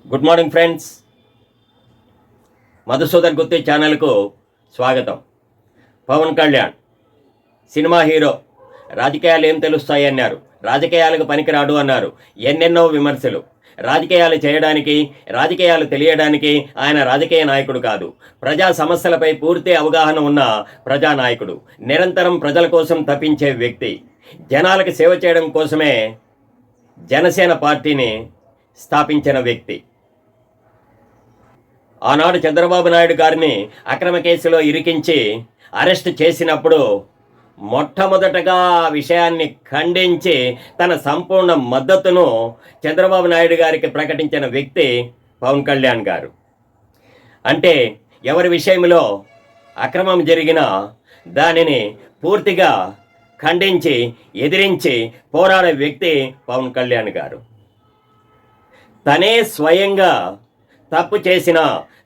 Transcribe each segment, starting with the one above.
Good morning friends. Madhusudan Gutti ఛానల్కు స్వాగతం. Pawan Kalyan cinema hero, రాజకీయాలు ఏం తెలుస్తాయి అన్నారు, రాజకీయాలకు పనికిరాడు అన్నారు. ఎన్నెన్నో విమర్శలు. రాజకీయాలు చేయడానికి, రాజకీయాలు తెలియడానికి ఆయన రాజకీయ నాయకుడు కాదు. ప్రజా సమస్యలపై పూర్తి అవగాహన ఉన్న ప్రజానాయకుడు. నిరంతరం ప్రజల కోసం తప్పించే వ్యక్తి. జనాలకు సేవ చేయడం కోసమే జనసేన పార్టీని స్థాపించిన వ్యక్తి. ఆనాడు చంద్రబాబు నాయుడు గారిని అక్రమ కేసులో ఇరికించి అరెస్ట్ చేసినప్పుడు మొట్టమొదటగా ఆ విషయాన్ని ఖండించి తన సంపూర్ణ మద్దతును చంద్రబాబు నాయుడు గారికి ప్రకటించిన వ్యక్తి పవన్ కళ్యాణ్ గారు. అంటే ఎవరి విషయంలో అక్రమం జరిగినా దానిని పూర్తిగా ఖండించి ఎదిరించి పోరాడే వ్యక్తి పవన్ కళ్యాణ్ గారు. తనే స్వయంగా తప్పు చేసిన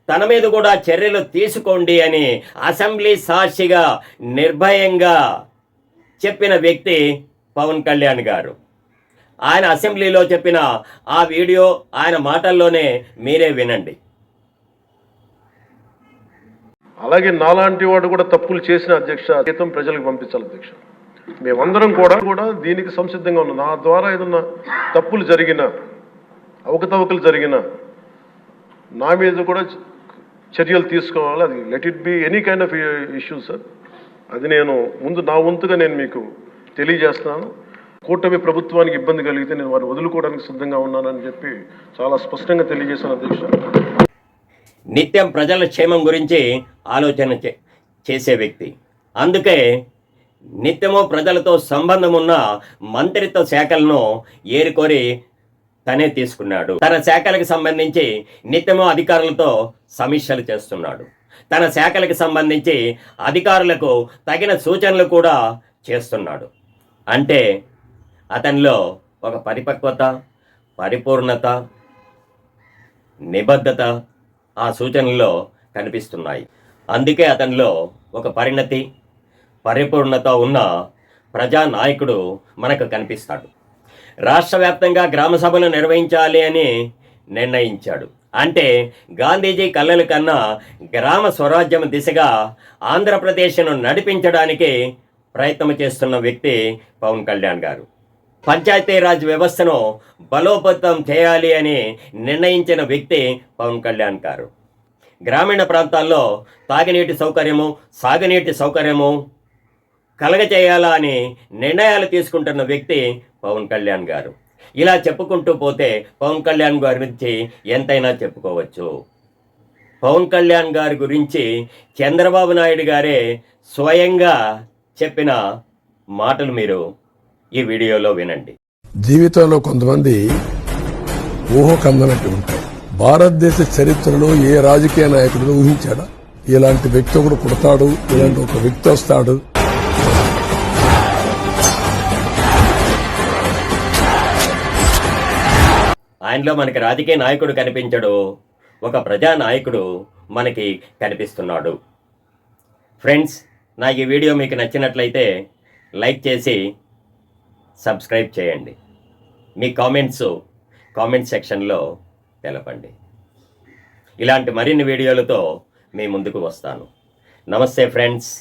తన మీద కూడా చర్యలు తీసుకోండి అని అసెంబ్లీ సాక్షిగా నిర్భయంగా చెప్పిన వ్యక్తి పవన్ కళ్యాణ్ గారు. ఆయన అసెంబ్లీలో చెప్పిన ఆ వీడియో ఆయన మాటల్లోనే మీరే వినండి. అలాగే నాలాంటి వాడు కూడా తప్పులు చేసిన అధ్యక్ష జీతం ప్రజలకు పంపించాలి అధ్యక్ష. మేమందరం కూడా దీనికి సంసిద్ధంగా ఉన్నాం. నా ద్వారా ఏదన్నా తప్పులు జరిగిన, అవకతవకలు జరిగిన నా మీద కూడా చర్యలు తీసుకోవాలి. అది let it be any kind of issue sir. అది నేను ముందు నా వంతుగా నేను మీకు తెలియజేస్తున్నాను. కూటమి ప్రభుత్వానికి ఇబ్బంది కలిగితే నేను వారిని వదులుకోవడానికి సిద్ధంగా ఉన్నానని చెప్పి చాలా స్పష్టంగా తెలియజేశాను అధ్యక్ష. నిత్యం ప్రజల క్షేమం గురించి ఆలోచన చేసే వ్యక్తి. అందుకే నిత్యము ప్రజలతో సంబంధం ఉన్న మంత్రిత్వ శాఖలను ఏరుకోరి తనే తీసుకున్నాడు. తన శాఖలకు సంబంధించి నిత్యము అధికారులతో సమీక్షలు చేస్తున్నాడు. తన శాఖలకు సంబంధించి అధికారులకు తగిన సూచనలు కూడా చేస్తున్నాడు. అంటే అతనిలో ఒక పరిపక్వత, పరిపూర్ణత, నిబద్ధత ఆ సూచనల్లో కనిపిస్తున్నాయి. అందుకే అతనిలో ఒక పరిణతి, పరిపూర్ణత ఉన్న ప్రజానాయకుడు మనకు కనిపిస్తాడు. రాష్ట్ర వ్యాప్తంగా గ్రామ సభలు నిర్వహించాలి అని నిర్ణయించాడు. అంటే గాంధీజీ కలల కన్నా గ్రామ స్వరాజ్యం దిశగా ఆంధ్రప్రదేశ్ను నడిపించడానికి ప్రయత్నం చేస్తున్న వ్యక్తి పవన్ కళ్యాణ్ గారు. పంచాయతీరాజ్ వ్యవస్థను బలోపేతం చేయాలి అని నిర్ణయించిన వ్యక్తి పవన్ కళ్యాణ్ గారు. గ్రామీణ ప్రాంతాల్లో తాగునీటి సౌకర్యము, సాగునీటి సౌకర్యము కలగచేయాలా అని నిర్ణయాలు తీసుకుంటున్న వ్యక్తి పవన్ కళ్యాణ్ గారు. ఇలా చెప్పుకుంటూ పోతే పవన్ కళ్యాణ్ గారి గురించి ఎంతైనా చెప్పుకోవచ్చు. పవన్ కళ్యాణ్ గారి గురించి చంద్రబాబు నాయుడు గారే స్వయంగా చెప్పిన మాటలు మీరు ఈ వీడియోలో వినండి. జీవితంలో కొంతమంది ఊహకందనట్టు ఉంటాయి. భారతదేశ చరిత్రలో ఏ రాజకీయ నాయకుడు ఊహించాడా ఇలాంటి వ్యక్తి ఒకడు పుడతాడు, ఇలాంటి ఒక వ్యక్తి వస్తాడు? ఆయనలో మనకి రాజకీయ నాయకుడు కనిపించడు, ఒక ప్రజానాయకుడు మనకి కనిపిస్తున్నాడు. ఫ్రెండ్స్, నా ఈ వీడియో మీకు నచ్చినట్లయితే లైక్ చేసి సబ్స్క్రైబ్ చేయండి. మీ కామెంట్ సెక్షన్లో తెలపండి. ఇలాంటి మరిన్ని వీడియోలతో మీ ముందుకు వస్తాను. నమస్తే ఫ్రెండ్స్.